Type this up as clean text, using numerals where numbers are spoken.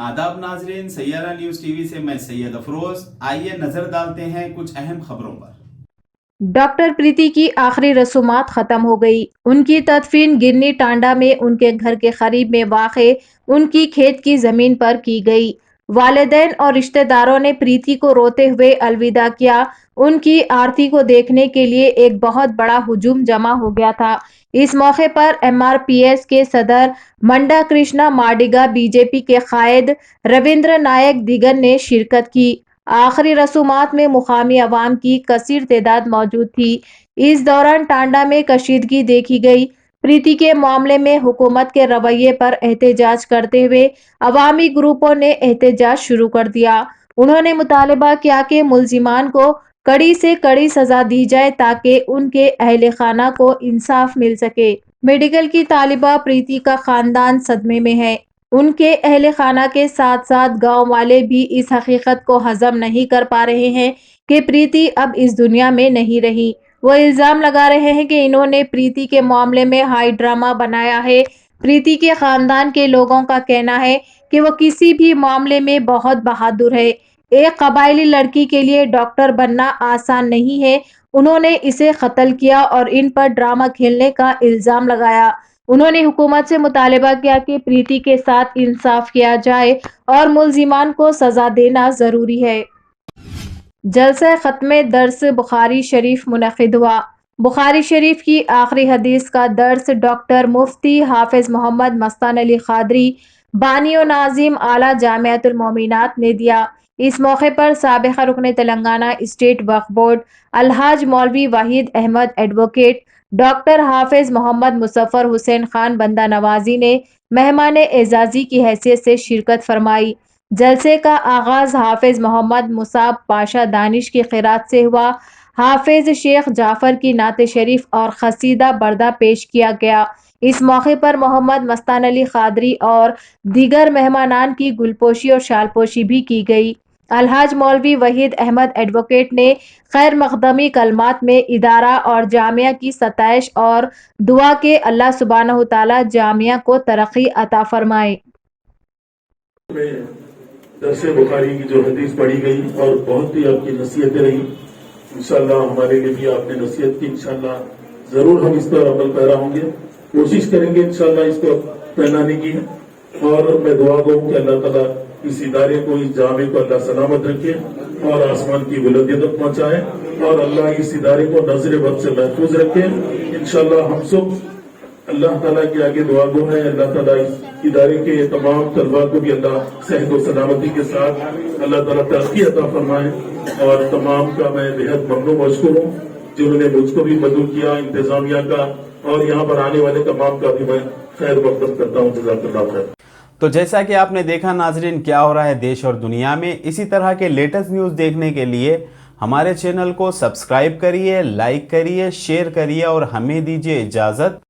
आदाब नाजरीन, Saiyaara news TV से मैं सैयद अफरोज। आइए नजर डालते हैं कुछ अहम खबरों पर। डॉक्टर प्रीति की आखिरी रसूमात खत्म हो गई। उनकी तदफीन गिरनी टांडा में उनके घर के करीब में वाक़े उनकी खेत की जमीन पर की गई। वालिदैन और रिश्तेदारों ने प्रीति को रोते हुए अलविदा किया। उनकी आरती को देखने के लिए एक बहुत बड़ा हुजूम जमा हो गया था। इस मौके पर MRPS के सदर मंडा कृष्णा माडिगा, बीजेपी के कायद रविंद्र नायक दिगन ने शिरकत की। आखिरी रसूमात में मुकामी अवाम की कसीर तादाद मौजूद थी। इस दौरान टांडा में कशीदगी देखी गई। प्रीति के मामले में हुकूमत के रवैये पर एहतजाज करते हुए अवामी ग्रुपों ने एहतजाज शुरू कर दिया। उन्होंने मुतालबा किया कि मुल्जिमान को कड़ी से कड़ी सजा दी जाए ताकि उनके अहले खाना को इंसाफ मिल सके। मेडिकल की तालिबा प्रीति का खानदान सदमे में है। उनके अहले खाना के साथ साथ गांव वाले भी इस हकीकत को हजम नहीं कर पा रहे हैं कि प्रीति अब इस दुनिया में नहीं रही। वो इल्जाम लगा रहे हैं कि इन्होंने प्रीति के मामले में हाई ड्रामा बनाया है। प्रीति के खानदान के लोगों का कहना है कि वो किसी भी मामले में बहुत बहादुर है। एक कबायली लड़की के लिए डॉक्टर बनना आसान नहीं है। उन्होंने इसे कत्ल किया और इन पर ड्रामा खेलने का इल्जाम लगाया। उन्होंने हुकूमत से मुतालबा किया कि प्रीति के साथ इंसाफ किया जाए और मुल्जिमान को सजा देना जरूरी है। जलसा खत्मे दर्स बुखारी शरीफ मुनक़िद हुआ। बुखारी शरीफ की आखिरी हदीस का दर्स डॉक्टर मुफ्ती हाफिज मोहम्मद मस्तान अली क़ादरी बानियो नाजिम आला जामियातुल मोमिनात ने दिया। इस मौके पर साबिक़ा रुकन तेलंगाना स्टेट वक्फ बोर्ड अलहाज मौलवी वाहिद अहमद एडवोकेट डॉक्टर हाफिज मोहम्मद मुजफ्फर हुसैन खान बंदा नवाजी ने मेहमान एजाजी की हैसियत से शिरकत फरमाई। जलसे का आगाज हाफिज मोहम्मद मुसाब पाशा दानिश की क़िरात से हुआ। हाफिज शेख जाफर की नात शरीफ और खसीदा बर्दा पेश किया गया। इस मौके पर मोहम्मद मस्तान अली क़ादरी और दीगर मेहमानान की गुलपोशी और शालपोशी भी की गई। अलहाज मौलवी वहीद अहमद एडवोकेट ने खैर मकदमी कलमात में इदारा और जामिया की सताइश और दुआ के अल्लाह सुब्हानहू तआला जामिया को तरक्की अता फरमाए। दर्से बुखारी की जो हदीस पढ़ी गई और बहुत ही आपकी नसीहतें रही, इंशाल्लाह हमारे लिए भी आपने नसीहत की। इंशाल्लाह जरूर हम इस पर अमल पैरा होंगे, कोशिश करेंगे इंशाल्लाह इसको पहनाने की। और मैं दुआ दूं कि अल्लाह ताला इस इदारे को, इस जामे को अल्लाह सलामत रखे और आसमान की बुलंदी तक पहुंचाए और अल्लाह इस इदारे को नजर बद से महफूज रखे। इंशाल्लाह हम सब अल्लाह ताला के आगे दुआ गो है। अल्लाह ताला इस इदारे के तमाम तलबा को भी अल्लाह सेहत और सलामती के साथ अल्लाह ताला तरक्की अता फरमाए। और तमाम का मैं बेहद ममनून मशकूर हूँ जिन्होंने मुझको भी मदद किया, इंतजामिया का और यहाँ पर आने वाले तमाम का भी मैं खैर मकदम करता हूँ। जज़ाकल्लाह खैर। तो जैसा कि आपने देखा नाजरीन, क्या हो रहा है देश और दुनिया में, इसी तरह के लेटेस्ट न्यूज़ देखने के लिए हमारे चैनल को सब्सक्राइब करिए, लाइक करिए, शेयर करिए और हमें दीजिए इजाज़त।